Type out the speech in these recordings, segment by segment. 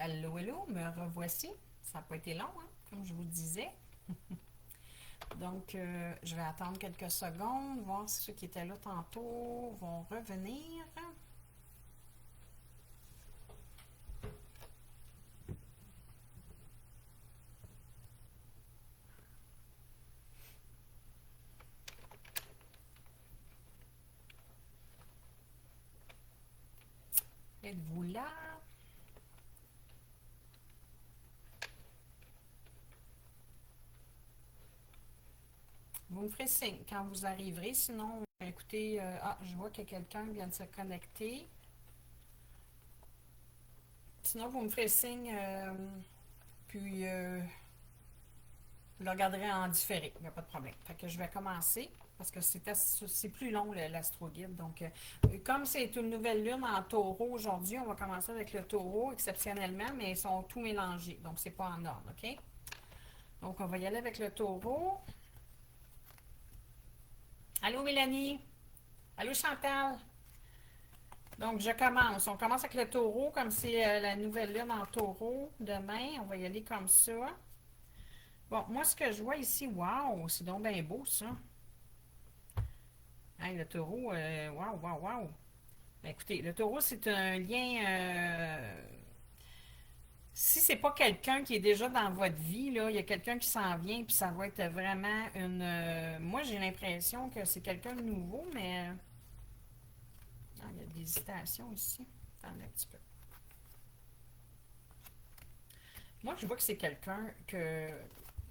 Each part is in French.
Allô, allô, me revoici. Ça n'a pas été long, hein, comme je vous disais. Donc, je vais attendre quelques secondes, voir si ceux qui étaient là tantôt vont revenir. Êtes-vous là? Vous me ferez signe quand vous arriverez. Sinon, écoutez, je vois que quelqu'un vient de se connecter. Sinon, vous me ferez signe, puis vous le regarderez en différé. Il n'y a pas de problème. Fait que je vais commencer parce que c'est plus long l'astroguide. Donc, comme c'est une nouvelle lune en taureau aujourd'hui, on va commencer avec le taureau exceptionnellement, mais ils sont tous mélangés. Donc, c'est pas en ordre, OK? Donc, on va y aller avec le taureau. Allô, Mélanie? Allô, Chantal? Donc, je commence. On commence avec le taureau, comme c'est la nouvelle lune en taureau. Demain, on va y aller comme ça. Bon, moi, ce que je vois ici, waouh, c'est donc bien beau, ça. Hey, le taureau, waouh, waouh, waouh. Ben, écoutez, le taureau, c'est un lien. Si c'est pas quelqu'un qui est déjà dans votre vie, là, il y a quelqu'un qui s'en vient, puis ça va être vraiment une. Moi, j'ai l'impression que c'est quelqu'un de nouveau, mais. Ah, il y a des hésitations ici. Attendez un petit peu. Moi, je vois que c'est quelqu'un que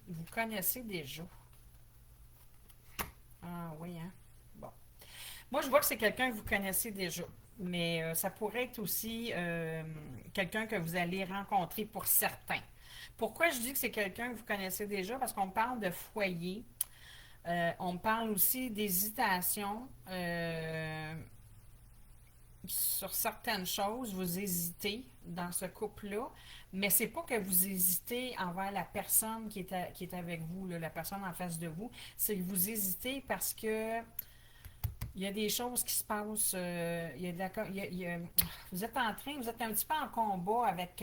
vous connaissez déjà. Ah oui, hein? Bon. Moi, je vois que c'est quelqu'un que vous connaissez déjà. Mais ça pourrait être aussi quelqu'un que vous allez rencontrer pour certains. Pourquoi je dis que c'est quelqu'un que vous connaissez déjà? Parce qu'on parle de foyer. On parle aussi d'hésitation sur certaines choses. Vous hésitez dans ce couple-là, mais c'est pas que vous hésitez envers la personne qui est avec vous, là, la personne en face de vous. C'est que vous hésitez parce que il y a des choses qui se passent. Il y a de la vous êtes en train, vous êtes un petit peu en combat avec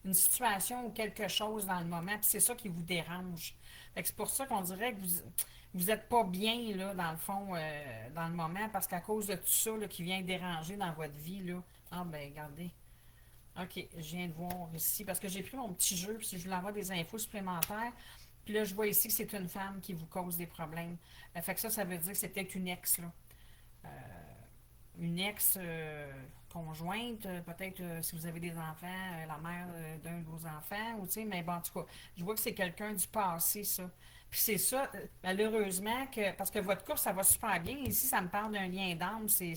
une situation ou quelque chose dans le moment, puis c'est ça qui vous dérange. Fait que c'est pour ça qu'on dirait que vous êtes pas bien, là, dans le fond, dans le moment, parce qu'à cause de tout ça là, qui vient déranger dans votre vie, là. Ah, ben, regardez. OK, je viens de voir ici, parce que j'ai pris mon petit jeu, puis si je voulais avoir des infos supplémentaires, puis là, je vois ici que c'est une femme qui vous cause des problèmes. Fait que ça veut dire que c'est peut-être une ex, là. Euh, une ex conjointe, peut-être si vous avez des enfants, la mère d'un de vos enfants, ou tu sais, mais bon, en tout cas, je vois que c'est quelqu'un du passé, ça. Puis c'est ça, malheureusement, parce que votre couple, ça va super bien. Ici, ça me parle d'un lien d'âme, c'est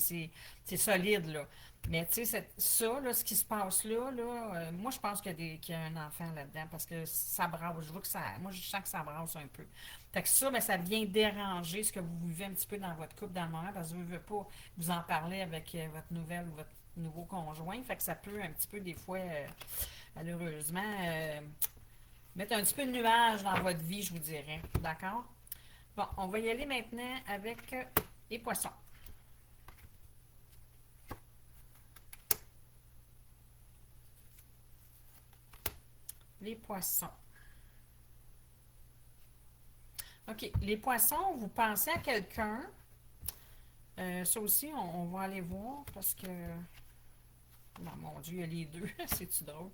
solide, là. Mais tu sais, ça, là, ce qui se passe là, moi, je pense qu'il y a un enfant là-dedans, parce que ça brasse. Je vois que ça, moi, je sens que ça brasse un peu. Fait que ça, ben, ça vient déranger ce que vous vivez un petit peu dans votre couple dans le moment, parce que vous ne voulez pas vous en parler avec votre nouvelle ou votre nouveau conjoint. Fait que ça peut un petit peu, des fois, malheureusement, mettre un petit peu de nuage dans votre vie, je vous dirais. D'accord? Bon, on va y aller maintenant avec les poissons. Les poissons. OK. Les poissons, vous pensez à quelqu'un. Ça aussi, on va aller voir parce que. Non, mon Dieu, il y a les deux. C'est-tu drôle?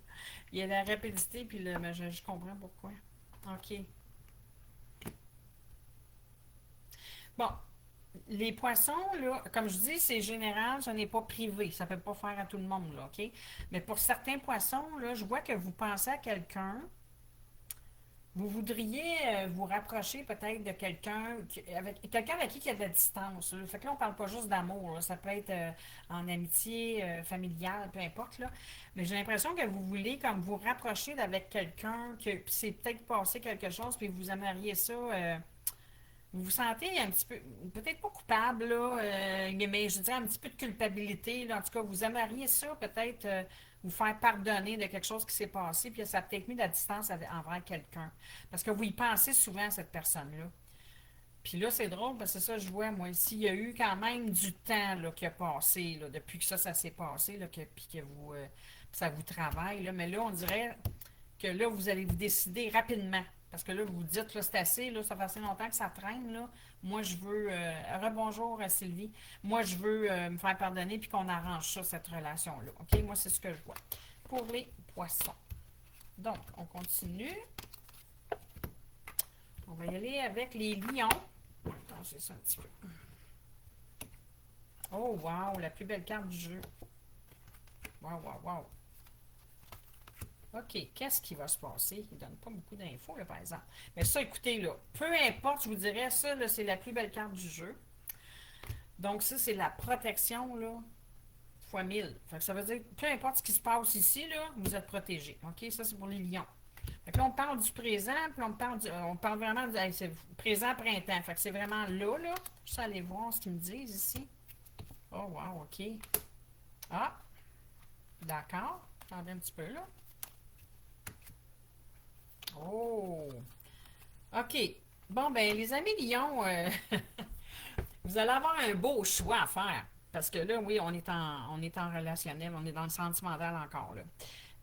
Il y a la rapidité, puis le. Mais je comprends pourquoi. OK. Bon, les poissons, là, comme je dis, c'est général, ce n'est pas privé. Ça ne peut pas faire à tout le monde, là, OK? Mais pour certains poissons, là, je vois que vous pensez à quelqu'un. Vous voudriez vous rapprocher peut-être de quelqu'un avec qui il y a de la distance. Là. Fait que là, on parle pas juste d'amour. Là. Ça peut être en amitié, familiale, peu importe. Là. Mais j'ai l'impression que vous voulez comme vous rapprocher d'avec quelqu'un que puis c'est peut-être passé quelque chose, puis vous aimeriez ça. Vous vous sentez un petit peu, peut-être pas coupable, là, mais je dirais un petit peu de culpabilité. Là. En tout cas, vous aimeriez ça, peut-être vous faire pardonner de quelque chose qui s'est passé, puis ça a peut-être mis de la distance envers quelqu'un. Parce que vous y pensez souvent à cette personne-là. Puis là, c'est drôle, parce que ça, je vois, moi, ici, il y a eu quand même du temps là, qui a passé, là, depuis que ça s'est passé, là, puis que vous. ça vous travaille, là, mais là, on dirait que là, vous allez vous décider rapidement. Parce que là, vous vous dites, là, c'est assez, là, ça fait assez longtemps que ça traîne, là. Moi, je veux... rebonjour, Sylvie. Moi, je veux me faire pardonner puis qu'on arrange ça, cette relation-là. OK? Moi, c'est ce que je vois. Pour les poissons. Donc, on continue. On va y aller avec les lions. Attends, c'est ça un petit peu. Oh, wow! La plus belle carte du jeu. Wow, wow, wow. OK, qu'est-ce qui va se passer? Il ne donne pas beaucoup d'infos, là, par exemple. Mais ça, écoutez, là, peu importe, je vous dirais, ça, là, c'est la plus belle carte du jeu. Donc, ça, c'est la protection, là, fois 1000. Fait que ça veut dire, peu importe ce qui se passe ici, là, vous êtes protégé. OK, ça, c'est pour les lions. Fait que là, on parle du présent, puis on parle vraiment du c'est présent printemps. Fait que c'est vraiment là, là. Je vais aller voir ce qu'ils me disent ici. Oh, wow, OK. Ah, d'accord. Attendez un petit peu, là. Oh! OK. Bon, ben, les amis Lyon, vous allez avoir un beau choix à faire. Parce que là, oui, on est en relationnel, on est dans le sentimental encore, là.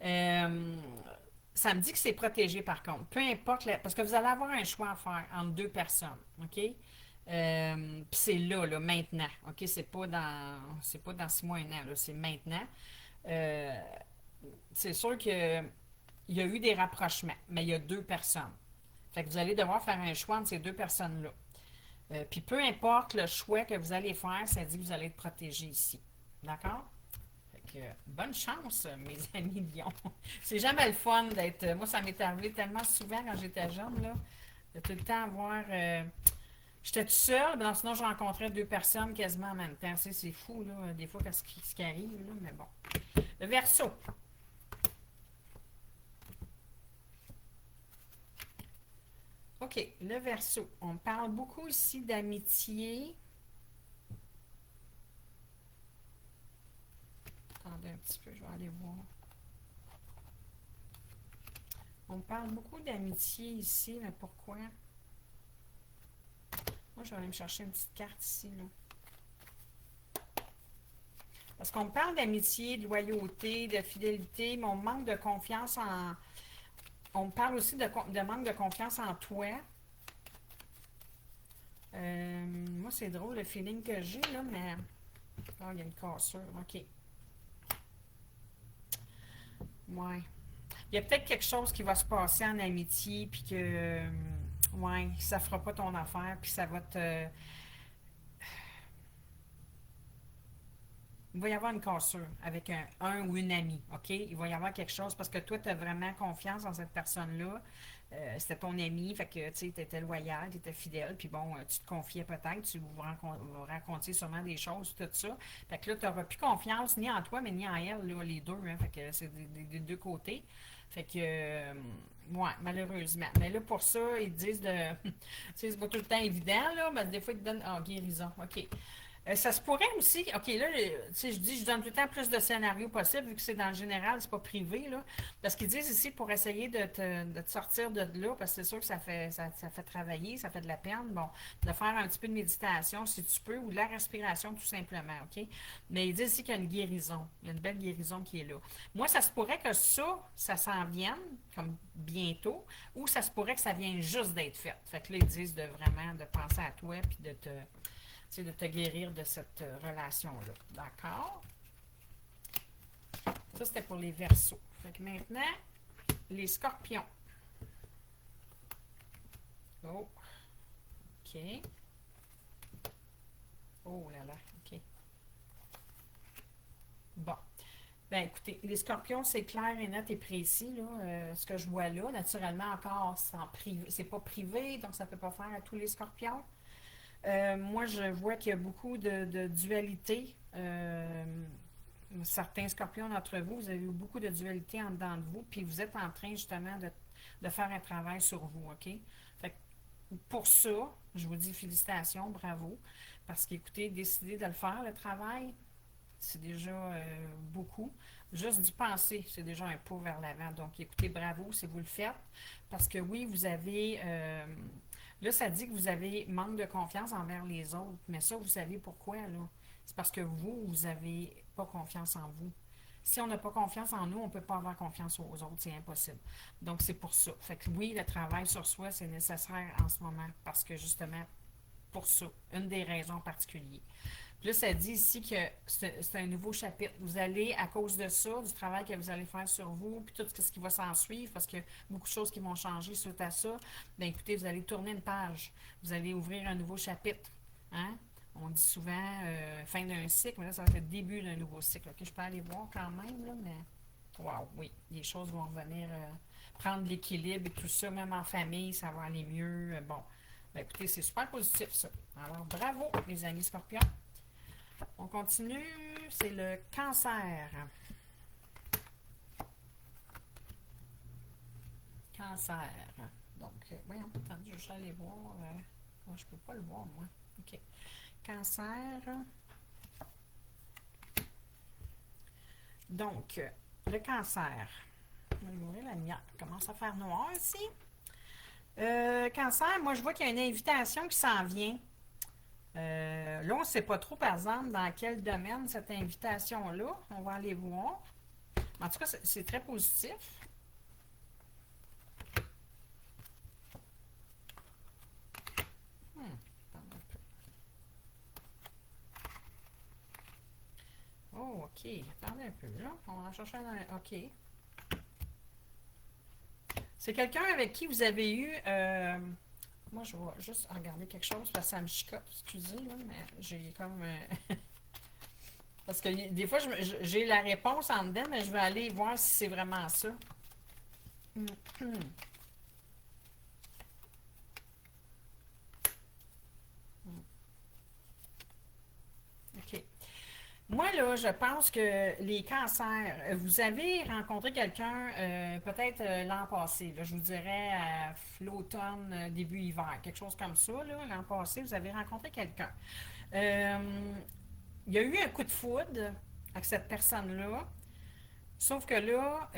Euh, Ça me dit que c'est protégé, par contre. Peu importe, parce que vous allez avoir un choix à faire entre deux personnes, OK? Puis c'est là, là, maintenant, OK? C'est pas dans 6 mois, un an, là, c'est maintenant. Euh, c'est sûr que il y a eu des rapprochements, mais il y a deux personnes. Fait que vous allez devoir faire un choix entre ces deux personnes-là. Puis peu importe le choix que vous allez faire, ça dit que vous allez être protégé ici. D'accord? Fait que bonne chance, mes amis Lions. C'est jamais le fun d'être. Moi, ça m'est arrivé tellement souvent quand j'étais jeune, là, de tout le temps avoir. J'étais toute seule, mais sinon, je rencontrais deux personnes quasiment en même temps. Tu sais, c'est fou, là, des fois, ce qui arrive, là, mais bon. Le verso. OK, le verso. On parle beaucoup ici d'amitié. Attendez un petit peu, je vais aller voir. On parle beaucoup d'amitié ici, mais pourquoi? Moi, je vais aller me chercher une petite carte ici, là. Parce qu'on parle d'amitié, de loyauté, de fidélité, mais on manque de confiance en... On parle aussi de manque de confiance en toi. Moi, c'est drôle le feeling que j'ai, là, mais... Oh, il y a une cassure, OK. Ouais. Il y a peut-être quelque chose qui va se passer en amitié, puis que... ouais, ça fera pas ton affaire, puis ça va te... Il va y avoir une cassure avec un ou une amie, OK? Il va y avoir quelque chose parce que toi, tu as vraiment confiance en cette personne-là. C'était ton ami, fait que tu étais loyal, tu étais fidèle, puis bon, tu te confiais peut-être, tu vous racontiez sûrement des choses, tout ça. Fait que là, tu n'auras plus confiance ni en toi, mais ni en elle, là, les deux, hein, fait que c'est des deux côtés. Fait que, ouais, malheureusement. Mais là, pour ça, ils disent de. Tu sais, c'est pas tout le temps évident, là, mais des fois, ils te donnent. Ah, guérison, OK. Ça se pourrait aussi, OK, là, tu sais, je dis, je donne tout le temps plus de scénarios possibles, vu que c'est dans le général, c'est pas privé, là. Parce qu'ils disent ici, pour essayer de te sortir de là, parce que c'est sûr que ça fait travailler, ça fait de la peine, bon, de faire un petit peu de méditation, si tu peux, ou de la respiration, tout simplement, OK? Mais ils disent ici qu'il y a une guérison, il y a une belle guérison qui est là. Moi, ça se pourrait que ça s'en vienne, comme bientôt, ou ça se pourrait que ça vienne juste d'être fait. Fait que là, ils disent de vraiment, de penser à toi, puis de te guérir de cette relation-là. D'accord? Ça, c'était pour les Verseaux. Fait que maintenant, les Scorpions. Oh. OK. Oh là là. OK. Bon. Ben écoutez, les Scorpions, c'est clair et net et précis, là, ce que je vois là. Naturellement, encore, c'est en privé, c'est pas privé, donc ça ne peut pas faire à tous les Scorpions. Moi, je vois qu'il y a beaucoup de dualité. Certains scorpions d'entre vous, vous avez eu beaucoup de dualité en dedans de vous, puis vous êtes en train justement de faire un travail sur vous, OK? Fait que pour ça, je vous dis félicitations, bravo, parce qu'écoutez, décider de le faire, le travail, c'est déjà beaucoup. Juste d'y penser, c'est déjà un pas vers l'avant. Donc, écoutez, bravo si vous le faites, parce que oui, vous avez... là, ça dit que vous avez manque de confiance envers les autres, mais ça, vous savez pourquoi, là? C'est parce que vous n'avez pas confiance en vous. Si on n'a pas confiance en nous, on ne peut pas avoir confiance aux autres, c'est impossible. Donc, c'est pour ça. Fait que oui, le travail sur soi, c'est nécessaire en ce moment parce que justement, pour ça, une des raisons particulières. Puis là, ça dit ici que c'est un nouveau chapitre. Vous allez, à cause de ça, du travail que vous allez faire sur vous, puis tout ce qui va s'en suivre, parce que beaucoup de choses qui vont changer suite à ça, bien écoutez, vous allez tourner une page. Vous allez ouvrir un nouveau chapitre. Hein? On dit souvent fin d'un cycle, mais là, ça va être le début d'un nouveau cycle. OK, je peux aller voir quand même, là, mais wow, oui, les choses vont revenir, prendre l'équilibre et tout ça, même en famille, ça va aller mieux. Bon, ben, écoutez, c'est super positif, ça. Alors, bravo, les amis scorpions. On continue, c'est le cancer. Cancer. Donc, voyons, attendez, je vais aller voir. Moi, je peux pas le voir, moi. OK. Cancer. Donc, le cancer. Je vais ouvrir la lumière. Il commence à faire noir ici. Cancer, moi, je vois qu'il y a une invitation qui s'en vient. Là, on ne sait pas trop, par exemple, dans quel domaine cette invitation-là. On va aller voir. En tout cas, c'est très positif. Oh, OK. Attendez un peu, là. On va chercher un... OK. C'est quelqu'un avec qui vous avez eu... moi, je vais juste regarder quelque chose parce que ça me chicote. Excusez, là, mais j'ai comme... parce que des fois, j'ai la réponse en dedans, mais je vais aller voir si c'est vraiment ça. OK. Moi, là, je pense que les cancers, vous avez rencontré quelqu'un peut-être l'an passé, là, je vous dirais à l'automne, début hiver, quelque chose comme ça, là, l'an passé, vous avez rencontré quelqu'un. Euh, il y a eu un coup de foudre avec cette personne-là, sauf que là,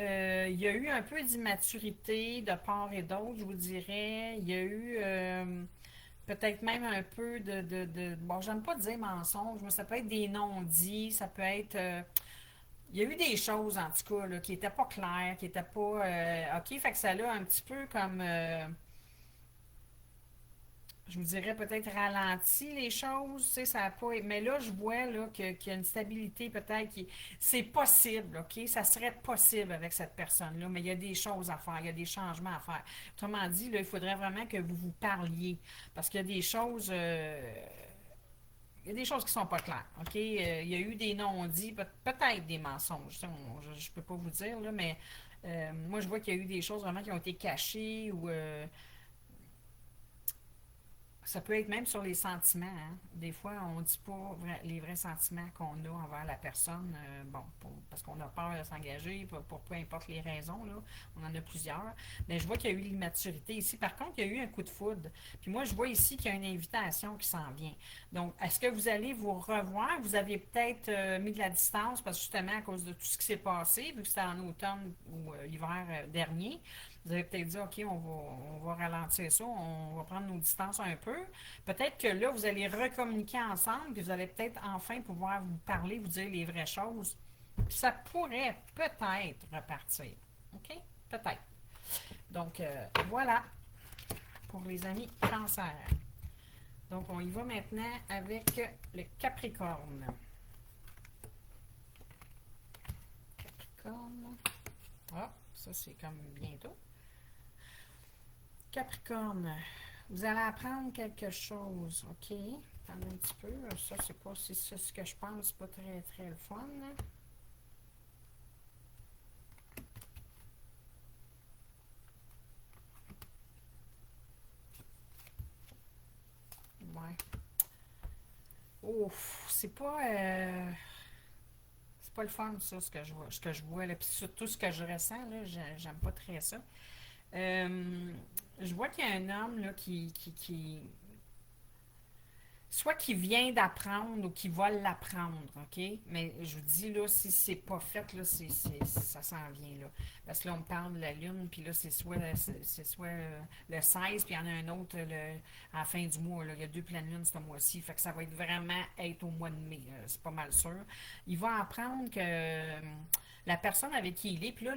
il y a eu un peu d'immaturité de part et d'autre, je vous dirais. Il y a eu peut-être même un peu bon, j'aime pas dire mensonge, mais ça peut être des non-dits, ça peut être... il y a eu des choses, en tout cas, là, qui n'étaient pas claires, qui n'étaient pas... OK, fait que ça l'a un petit peu comme... je vous dirais peut-être ralenti les choses, tu sais, ça a pas... Mais là, je vois là, qu'il y a une stabilité peut-être qui... C'est possible, OK? Ça serait possible avec cette personne-là, mais il y a des choses à faire, il y a des changements à faire. Autrement dit, là, il faudrait vraiment que vous vous parliez, parce qu'il y a des choses... il y a des choses qui sont pas claires, OK? Il y a eu des non-dits, peut-être des mensonges, ça, je peux pas vous dire, là, mais moi, je vois qu'il y a eu des choses vraiment qui ont été cachées ou... ça peut être même sur les sentiments. Hein. Des fois, on ne dit pas les vrais sentiments qu'on a envers la personne, bon, parce qu'on a peur de s'engager, pour peu importe les raisons, là. On en a plusieurs. Mais je vois qu'il y a eu l'immaturité ici. Par contre, il y a eu un coup de foudre. Puis moi, je vois ici qu'il y a une invitation qui s'en vient. Donc, est-ce que vous allez vous revoir? Vous avez peut-être mis de la distance, parce que justement, à cause de tout ce qui s'est passé, vu que c'était en automne ou l'hiver dernier, vous avez peut-être dit, OK, on va ralentir ça, on va prendre nos distances un peu. Peut-être que là, vous allez recommuniquer ensemble, puis vous allez peut-être enfin pouvoir vous parler, vous dire les vraies choses. Puis ça pourrait peut-être repartir. OK? Peut-être. Donc, voilà pour les amis cancer. Donc, on y va maintenant avec le Capricorne. Capricorne. Ah, ça c'est comme bientôt. Capricorne, vous allez apprendre quelque chose, OK? Attendez un petit peu. Ça, c'est pas si c'est ce que je pense, c'est pas très, très le fun. Ouais. Ouf, c'est pas le fun, ça, ce que je vois, là. Puis surtout ce que je ressens, là, j'aime pas très ça. Je vois qu'il y a un homme, là, qui soit qui vient d'apprendre ou qui va l'apprendre, OK? Mais je vous dis, là, si c'est pas fait, là, ça s'en vient, là. Parce que là, on me parle de la Lune, puis là, c'est soit le 16, puis il y en a un autre à la fin du mois, là. Il y a 2 pleines lunes ce mois-ci. Fait que ça va être vraiment être au mois de mai, c'est pas mal sûr. Il va apprendre que la personne avec qui il est, puis là,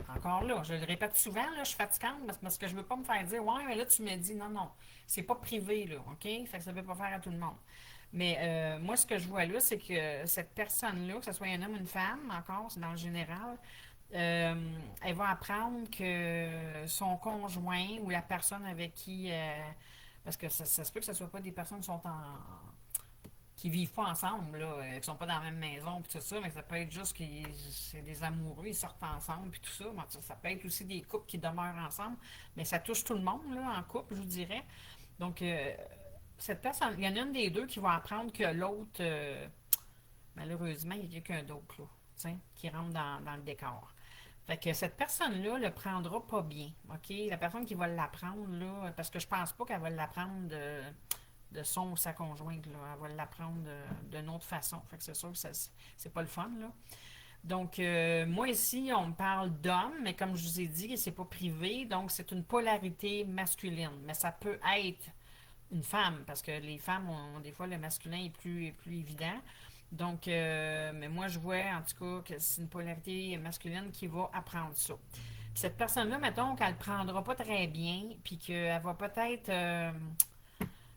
encore là, je le répète souvent, là, je suis fatigante parce que je veux pas me faire dire, ouais, mais là, tu me dis, non, non, c'est pas privé, là, OK? Fait que ça ne veut pas faire à tout le monde. Mais moi, ce que je vois là, c'est que cette personne-là, que ce soit un homme ou une femme, encore, c'est dans le général, elle va apprendre que son conjoint ou la personne avec qui. Parce que ça se peut que ce ne soit pas des personnes qui sont qui vivent pas ensemble, là, qui sont pas dans la même maison, puis tout ça, mais ça peut être juste que c'est des amoureux, ils sortent ensemble, puis tout ça. Bon, ça peut être aussi des couples qui demeurent ensemble, mais ça touche tout le monde, là, en couple, je vous dirais. Donc, cette personne, il y en a une des deux qui va apprendre que l'autre, malheureusement, il y a quelqu'un d'autre, là, qui rentre dans le décor. Fait que cette personne-là le prendra pas bien, OK? La personne qui va l'apprendre, là, parce que je pense pas qu'elle va l'apprendre de son ou sa conjointe, là. Elle va l'apprendre d'une autre façon. Fait que c'est sûr que c'est pas le fun, là. Donc, moi ici, on me parle d'homme, mais comme je vous ai dit, c'est pas privé, donc c'est une polarité masculine. Mais ça peut être une femme, parce que les femmes ont des fois le masculin est plus évident. Donc, mais moi je vois en tout cas que c'est une polarité masculine qui va apprendre ça. Puis cette personne-là, mettons qu'elle ne prendra pas très bien, puis qu'elle va peut-être,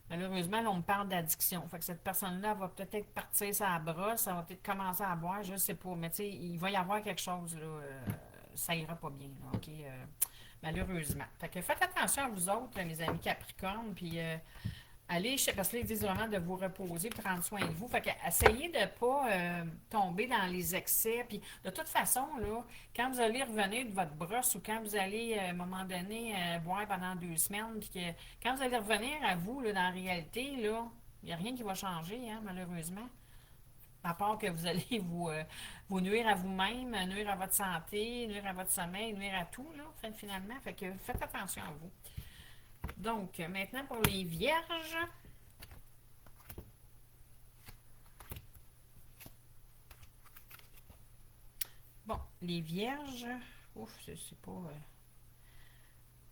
malheureusement, là, on me parle d'addiction. Fait que cette personne-là va peut-être partir sa brosse, elle va peut-être commencer à boire, je ne sais pas. Mais tu sais, il va y avoir quelque chose, là, ça ira pas bien, là, OK? Malheureusement. Fait que faites attention à vous autres, mes amis Capricorne, puis allez, parce que là, ils disent vraiment de vous reposer, prendre soin de vous. Fait que essayez de ne pas tomber dans les excès. Puis de toute façon, là, quand vous allez revenir de votre brosse ou quand vous allez, à un moment donné, boire pendant 2 semaines, puis que quand vous allez revenir à vous, là, dans la réalité, là, il n'y a rien qui va changer, hein, malheureusement. À part que vous allez vous nuire à vous-même, nuire à votre santé, nuire à votre sommeil, nuire à tout, là, finalement. Fait que faites attention à vous. Donc, maintenant pour les vierges. Bon, les vierges. Ouf, c'est pas.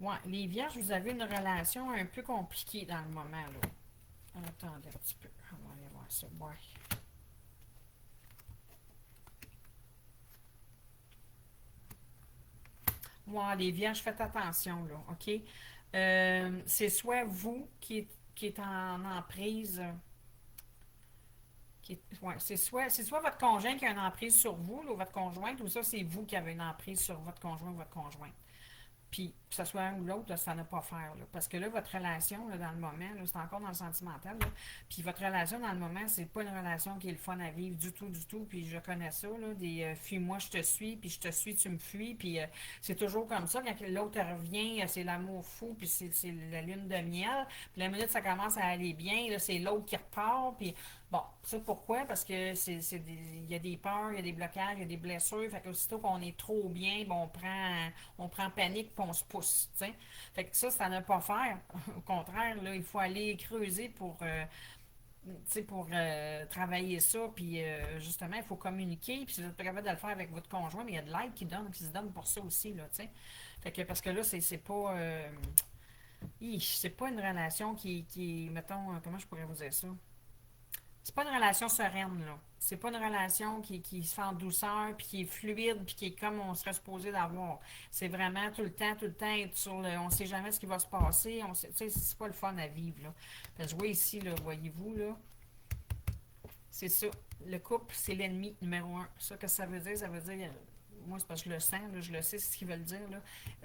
Ouais, les vierges, vous avez une relation un peu compliquée dans le moment, là. Attendez un petit peu. On va aller voir ça. Ouais. Ouais, les vierges, faites attention, là, OK? C'est soit vous qui est en emprise. Ouais, c'est soit votre conjoint qui a une emprise sur vous, là, ou votre conjointe, ou ça, c'est vous qui avez une emprise sur votre conjoint ou votre conjointe. Puis, que ce soit un ou l'autre, ça n'a pas à faire. Là. Parce que là, votre relation, là, dans le moment, là, c'est encore dans le sentimental. Là. Puis, votre relation, dans le moment, c'est pas une relation qui est le fun à vivre du tout, du tout. Puis, je connais ça, là, des fuis-moi, je te suis, puis je te suis, tu me fuis. Puis, c'est toujours comme ça. Quand l'autre revient, c'est l'amour fou, puis c'est la lune de miel. Puis, la minute, ça commence à aller bien, là, c'est l'autre qui repart. Puis, bon, ça pourquoi? Parce que il y a des peurs, il y a des blocages, il y a des blessures. Fait que aussitôt qu'on est trop bien, bon, on prend panique puis on se pousse. T'sais. Fait que ça n'a pas à faire. Au contraire, là, il faut aller creuser pour travailler ça. Puis justement, il faut communiquer. Puis si vous n'êtes pas capable de le faire avec votre conjoint, mais il y a de l'aide qui se donne pour ça aussi. Là, t'sais. Fait que parce que là, c'est pas. C'est pas une relation mettons, comment je pourrais vous dire ça? C'est pas une relation sereine, là. C'est pas une relation qui se fait en douceur, puis qui est fluide, puis qui est comme on serait supposé d'avoir. C'est vraiment tout le temps être sur le. On sait jamais ce qui va se passer. C'est pas le fun à vivre, là. Parce que je vois ici, là, voyez-vous, là, c'est ça. Le couple, c'est l'ennemi numéro un. Ça, que ça veut dire? Ça veut dire. Moi, c'est parce que je le sens, là, je le sais, c'est ce qu'ils veulent dire, là.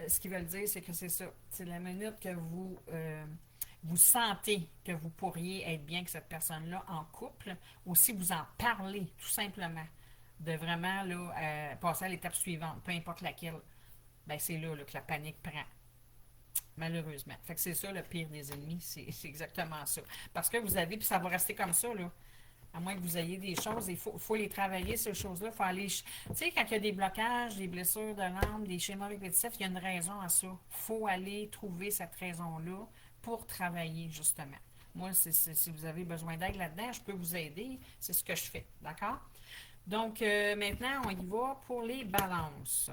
Ce qu'ils veulent dire, c'est que c'est ça. C'est la minute que vous sentez que vous pourriez être bien avec cette personne-là en couple, ou si vous en parlez tout simplement, de vraiment là, passer à l'étape suivante, peu importe laquelle, ben c'est là, que la panique prend. Malheureusement. Fait que c'est ça le pire des ennemis, c'est exactement ça. Parce que vous avez, puis ça va rester comme ça, là. À moins que vous ayez des choses, il faut les travailler, ces choses-là. Il faut aller. Tu sais, quand il y a des blocages, des blessures de l'âme, des schémas répétitifs, il y a une raison à ça. Il faut aller trouver cette raison-là pour travailler, justement. Moi, si vous avez besoin d'aide là-dedans, je peux vous aider. C'est ce que je fais. D'accord? Donc, maintenant, on y va pour les balances.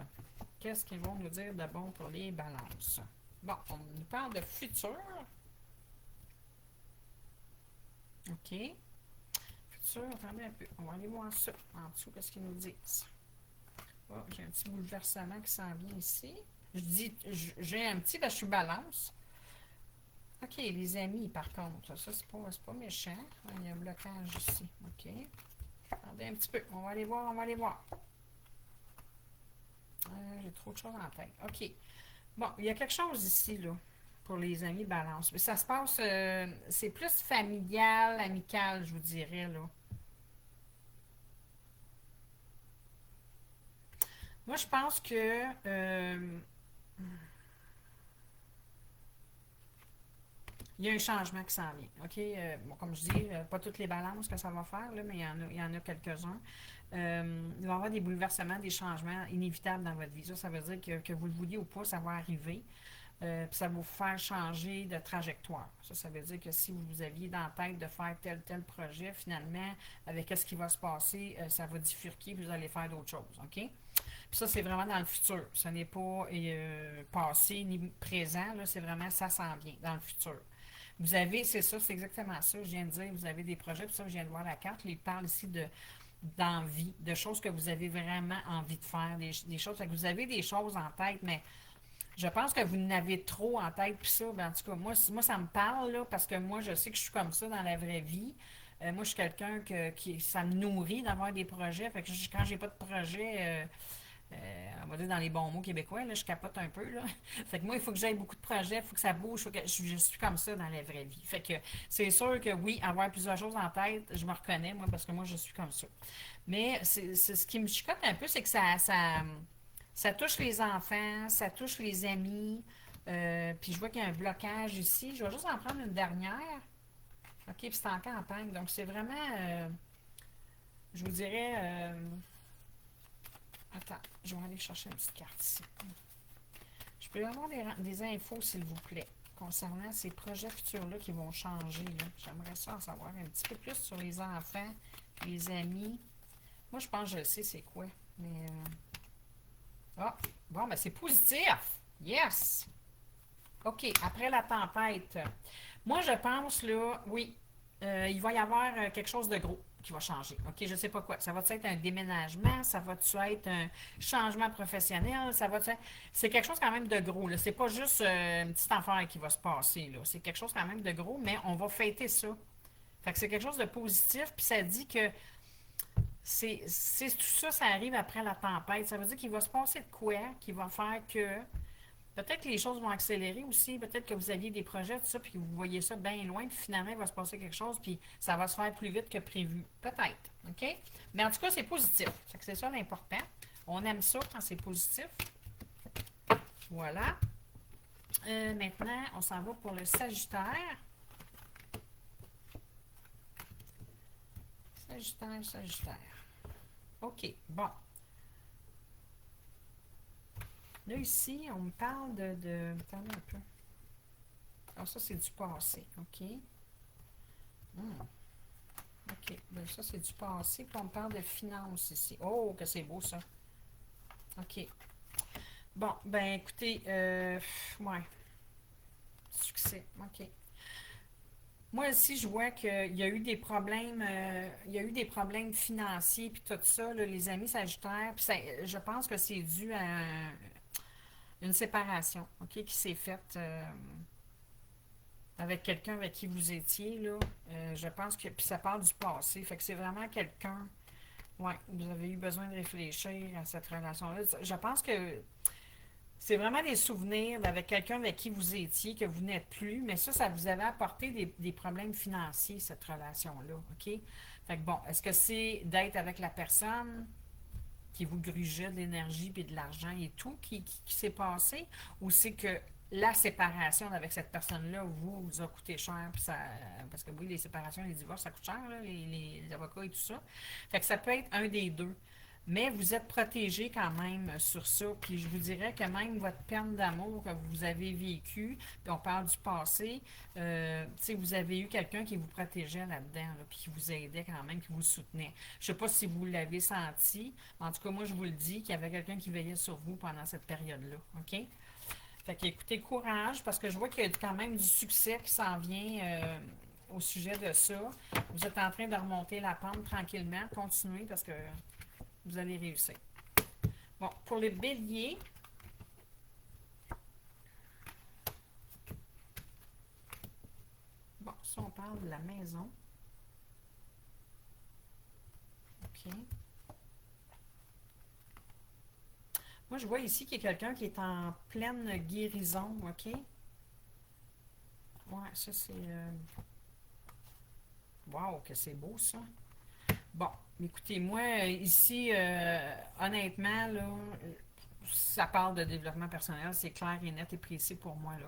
Qu'est-ce qu'ils vont nous dire de bon pour les balances? Bon, on nous parle de futur. OK. Futur, attendez un peu. On va aller voir ça en dessous, qu'est-ce qu'ils nous disent. Oh, j'ai un petit bouleversement qui s'en vient ici. Je dis, j'ai un petit, parce que je suis balance. OK, les amis, par contre, ça, c'est pas méchant. Il y a un blocage ici. OK. Attendez un petit peu. On va aller voir, on va aller voir. J'ai trop de choses en tête. OK. Bon, il y a quelque chose ici, là, pour les amis balance. Mais ça se passe, c'est plus familial, amical, je vous dirais, là. Moi, je pense que il y a un changement qui s'en vient. OK? Bon, comme je dis, pas toutes les balances que ça va faire, là, mais il y en a quelques-uns. Il va y avoir des bouleversements, des changements inévitables dans votre vie. Ça veut dire que vous le vouliez ou pas, ça va arriver. Puis ça va vous faire changer de trajectoire. Ça veut dire que si vous aviez dans la tête de faire tel projet, finalement, avec ce qui va se passer, ça va bifurquer, puis vous allez faire d'autres choses. OK? Puis ça, c'est vraiment dans le futur. Ce n'est pas passé ni présent. Là, c'est vraiment ça s'en vient dans le futur. Vous avez, c'est ça, c'est exactement ça. Je viens de dire, vous avez des projets, puis ça, je viens de voir la carte. Il parle ici d'envie, de choses que vous avez vraiment envie de faire, des choses. Fait que vous avez des choses en tête, mais je pense que vous en avez trop en tête, puis ça, ben, en tout cas, moi, ça me parle, là, parce que moi, je sais que je suis comme ça dans la vraie vie. Moi, je suis quelqu'un qui, ça me nourrit d'avoir des projets. Fait que quand j'ai pas de projet, on va dire dans les bons mots québécois, là, je capote un peu, là. Fait que moi, il faut que j'aille beaucoup de projets, il faut que ça bouge, faut que je suis comme ça dans la vraie vie. Fait que c'est sûr que oui, avoir plusieurs choses en tête, je me reconnais, moi, parce que moi, je suis comme ça. Mais c'est ce qui me chicote un peu, c'est que ça touche les enfants, ça touche les amis. Puis je vois qu'il y a un blocage ici. Je vais juste en prendre une dernière. OK, puis c'est en campagne. Donc c'est vraiment, je vous dirais, attends, je vais aller chercher une petite carte ici. Je peux avoir des infos, s'il vous plaît, concernant ces projets futurs-là qui vont changer. J'aimerais ça en savoir un petit peu plus sur les enfants, les amis. Moi, je pense que je sais c'est quoi. Mais, ah, bon, ben c'est positif. Yes! OK, après la tempête. Moi, je pense, là, oui, il va y avoir quelque chose de gros qui va changer. OK, je ne sais pas quoi. Ça va être un déménagement, ça va être un changement professionnel, ça va être... C'est quelque chose quand même de gros, là. C'est pas juste une petite affaire qui va se passer, là. C'est quelque chose quand même de gros, mais on va fêter ça. Fait que c'est quelque chose de positif, puis ça dit que c'est tout ça, ça arrive après la tempête. Ça veut dire qu'il va se passer de quoi qui va faire que peut-être que les choses vont accélérer aussi. Peut-être que vous aviez des projets, tout ça, puis que vous voyez ça bien loin, puis finalement, il va se passer quelque chose, puis ça va se faire plus vite que prévu. Peut-être. OK? Mais en tout cas, c'est positif. C'est ça l'important. On aime ça quand c'est positif. Voilà. Maintenant, on s'en va pour le Sagittaire. Sagittaire, Sagittaire. OK. Bon. Là, ici, on me parle attendez un peu. Alors, ça, c'est du passé. OK. OK. Ben, ça, c'est du passé. Puis, on me parle de finances ici. Oh, que c'est beau, ça. OK. Bon, ben, écoutez, ouais. Succès. OK. Moi aussi, je vois qu'il y a eu des problèmes, il y a eu des problèmes financiers puis tout ça, là, les amis sagittaires. Puis je pense que c'est dû à une séparation, OK, qui s'est faite avec quelqu'un avec qui vous étiez, là. Je pense que, puis ça parle du passé, fait que c'est vraiment quelqu'un, ouais, vous avez eu besoin de réfléchir à cette relation-là. Je pense que c'est vraiment des souvenirs avec quelqu'un avec qui vous étiez, que vous n'êtes plus, mais ça vous avait apporté des problèmes financiers, cette relation-là, OK? Fait que bon, est-ce que c'est d'être avec la personne qui vous grugeait de l'énergie et de l'argent et tout qui s'est passé, ou c'est que la séparation avec cette personne-là vous a coûté cher, puis ça, parce que oui, les séparations, les divorces, ça coûte cher, là, les avocats et tout ça. Fait que ça peut être un des deux. Mais vous êtes protégé quand même sur ça. Puis je vous dirais que même votre peine d'amour que vous avez vécue, puis on parle du passé, tu sais, vous avez eu quelqu'un qui vous protégeait là-dedans, là, puis qui vous aidait quand même, qui vous soutenait. Je sais pas si vous l'avez senti, mais en tout cas, moi, je vous le dis, qu'il y avait quelqu'un qui veillait sur vous pendant cette période-là. OK? Fait que écoutez, courage, parce que je vois qu'il y a quand même du succès qui s'en vient au sujet de ça. Vous êtes en train de remonter la pente tranquillement. Continuez parce que vous allez réussir. Bon, pour les béliers, bon, ça on parle de la maison. OK. Moi, je vois ici qu'il y a quelqu'un qui est en pleine guérison, OK? Ouais, ça c'est... Wow, que c'est beau ça. Bon, écoutez, moi, ici, honnêtement, là, ça parle de développement personnel, c'est clair et net et précis pour moi, là.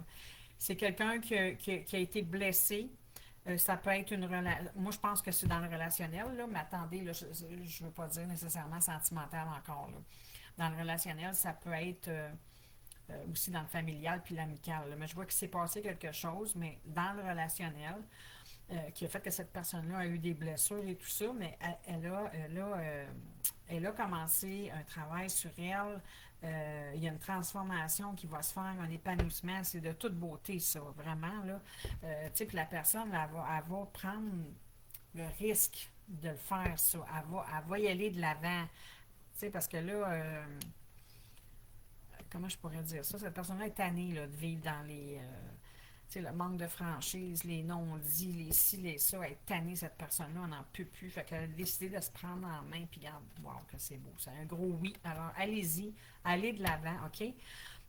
C'est quelqu'un qui a été blessé. Ça peut être une relation. Moi, je pense que c'est dans le relationnel, là, mais attendez, là, je ne veux pas dire nécessairement sentimental encore. Là. Dans le relationnel, ça peut être aussi dans le familial puis l'amical. Là. Mais je vois qu'il s'est passé quelque chose, mais dans le relationnel, qui a fait que cette personne-là a eu des blessures et tout ça, mais elle a commencé un travail sur elle. Il y a une transformation qui va se faire, un épanouissement. C'est de toute beauté, ça, vraiment. Là. Tu sais, puis la personne, elle va prendre le risque de le faire, ça. Elle va y aller de l'avant. Tu sais, parce que là, comment je pourrais dire ça? Cette personne-là est tannée là, de vivre dans les. Tu sais, le manque de franchise, les non-dits, les ci, les ça, elle est tannée, cette personne-là, on n'en peut plus. Fait qu'elle a décidé de se prendre en main, puis regarde, wow, que c'est beau. C'est un gros oui. Alors, allez-y, allez de l'avant, OK?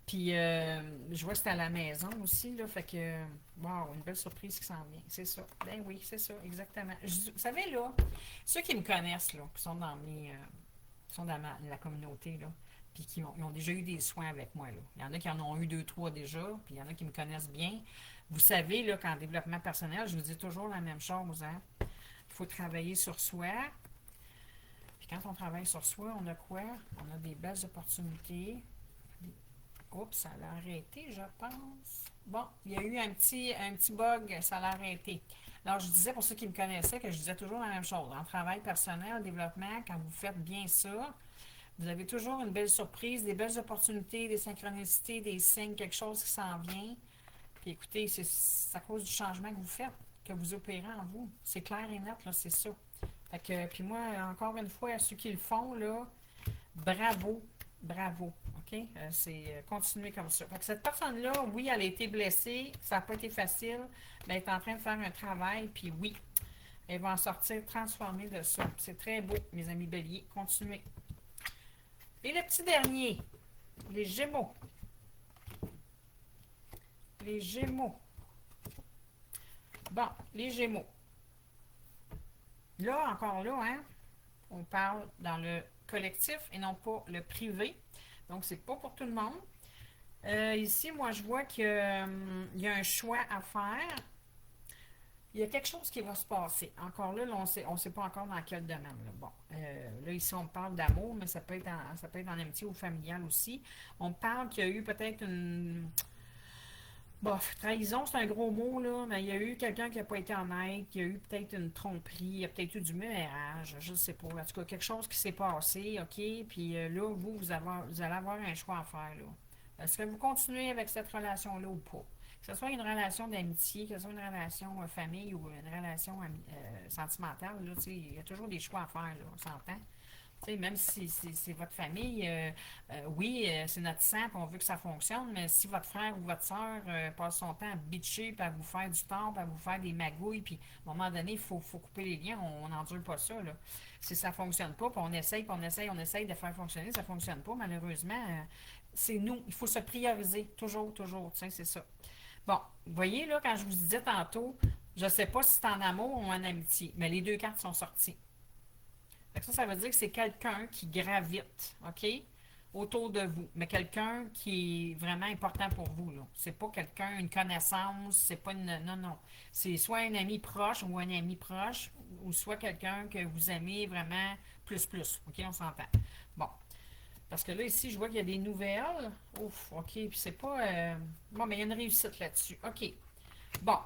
Puis, je vois que c'est à la maison aussi, là, fait que, wow, une belle surprise qui s'en vient, c'est ça. Ben oui, c'est ça, exactement. Vous savez, là, ceux qui me connaissent, là, qui sont dans qui sont dans la communauté, là, puis qui ont, ils ont déjà eu des soins avec moi, là. Il y en a qui en ont eu deux, trois déjà, puis il y en a qui me connaissent bien. Vous savez, là, qu'en développement personnel, je vous dis toujours la même chose, hein. Il faut travailler sur soi. Puis quand on travaille sur soi, on a quoi? On a des belles opportunités. Oups, ça l'a arrêté, je pense. Bon, il y a eu un petit bug, ça l'a arrêté. Alors, je disais, pour ceux qui me connaissaient, que je disais toujours la même chose. En travail personnel, en développement, quand vous faites bien ça, vous avez toujours une belle surprise, des belles opportunités, des synchronicités, des signes, quelque chose qui s'en vient. Puis écoutez, c'est à cause du changement que vous faites, que vous opérez en vous. C'est clair et net, là, c'est ça. Fait que, puis moi, encore une fois, à ceux qui le font, là, bravo, bravo, OK? C'est continuer comme ça. Fait que cette personne-là, oui, elle a été blessée, ça n'a pas été facile, mais elle est en train de faire un travail, puis oui, elle va en sortir transformée de ça. C'est très beau, mes amis béliers. Continuez. Et le petit dernier, les Gémeaux. Les Gémeaux. Bon, les Gémeaux. Là, encore là, hein, on parle dans le collectif et non pas le privé. Donc, c'est pas pour tout le monde. Ici, moi, je vois qu'il y a un choix à faire. Il y a quelque chose qui va se passer. Encore là, on sait pas encore dans quel domaine. Là. Bon, là, ici, on parle d'amour, mais ça peut être en amitié ou familial aussi. On parle qu'il y a eu peut-être une... Bon, trahison, c'est un gros mot, là, mais il y a eu quelqu'un qui n'a pas été honnête, il y a eu peut-être une tromperie, il y a peut-être eu du ménage, je ne sais pas. En tout cas, quelque chose qui s'est passé, OK? Puis là, vous allez avoir un choix à faire, là. Est-ce que vous continuez avec cette relation-là ou pas? Que ce soit une relation d'amitié, que ce soit une relation famille ou une relation sentimentale, là, tu sais, il y a toujours des choix à faire, là, on s'entend. Tu sais, même si c'est votre famille, oui, c'est notre sang, puis on veut que ça fonctionne, mais si votre frère ou votre soeur passe son temps à bitcher, puis à vous faire du tort, puis à vous faire des magouilles, puis à un moment donné, faut couper les liens, on n'endure pas ça, là. Si ça fonctionne pas, puis on essaye de faire fonctionner, ça fonctionne pas, malheureusement, c'est nous. Il faut se prioriser, toujours, toujours, tu sais, c'est ça. Bon, vous voyez, là, quand je vous disais tantôt, je sais pas si c'est en amour ou en amitié, mais les deux cartes sont sorties. Fait que ça veut dire que c'est quelqu'un qui gravite, OK, autour de vous, mais quelqu'un qui est vraiment important pour vous, là. C'est pas quelqu'un, une connaissance, c'est pas une... Non, non. C'est soit un ami proche ou un ami proche, ou soit quelqu'un que vous aimez vraiment plus. OK, on s'entend. Bon. Parce que là, ici, je vois qu'il y a des nouvelles. Ouf, OK, puis c'est pas... Bon, mais il y a une réussite là-dessus. OK. Bon.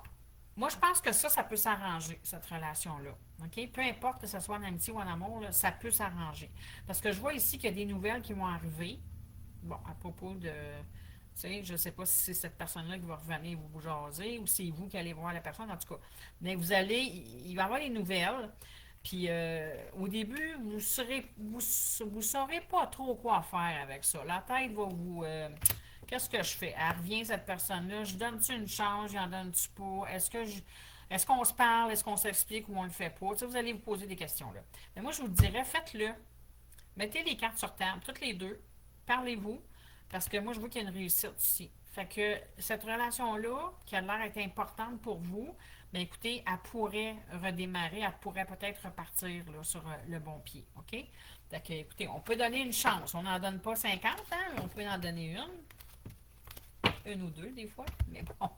Moi, je pense que ça peut s'arranger, cette relation-là. OK? Peu importe que ce soit en amitié ou en amour, là, ça peut s'arranger. Parce que je vois ici qu'il y a des nouvelles qui vont arriver. Bon, à propos de... Tu sais, je ne sais pas si c'est cette personne-là qui va revenir vous jaser ou si c'est vous qui allez voir la personne, en tout cas. Mais vous allez... Il va y avoir des nouvelles. Puis au début, vous saurez pas trop quoi faire avec ça. La tête va vous... qu'est-ce que je fais? Elle revient, cette personne-là. Je donne-tu une chance? J'en donne-tu pas? Est-ce qu'on se parle? Est-ce qu'on s'explique ou on le fait pas? Tu sais, vous allez vous poser des questions là. Mais moi, je vous dirais, faites-le. Mettez les cartes sur table, toutes les deux. Parlez-vous. Parce que moi, je vois qu'il y a une réussite ici. Fait que cette relation-là, qui a l'air d'être importante pour vous, bien écoutez, elle pourrait redémarrer, elle pourrait peut-être repartir là, sur le bon pied. OK? Fait que, écoutez, on peut donner une chance. On n'en donne pas 50, hein? On peut en donner une ou deux des fois, mais bon.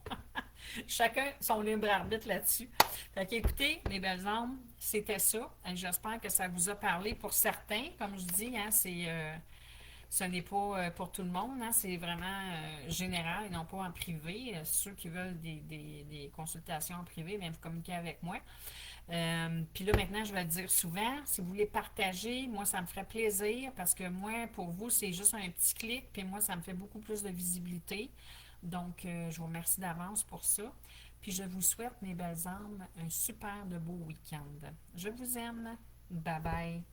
Chacun son libre arbitre là-dessus. Fait qu'écoutez, mes belles âmes, c'était ça. J'espère que ça vous a parlé pour certains. Comme je dis, hein, ce n'est pas pour tout le monde, hein, c'est vraiment général et non pas en privé. Ceux qui veulent des consultations en privé, bien, vous communiquez avec moi. Puis là, maintenant, je vais le dire souvent, si vous voulez partager, moi, ça me ferait plaisir parce que moi, pour vous, c'est juste un petit clic, puis moi, ça me fait beaucoup plus de visibilité. Donc, je vous remercie d'avance pour ça. Puis, je vous souhaite, mes belles âmes, un super de beau week-end. Je vous aime. Bye bye.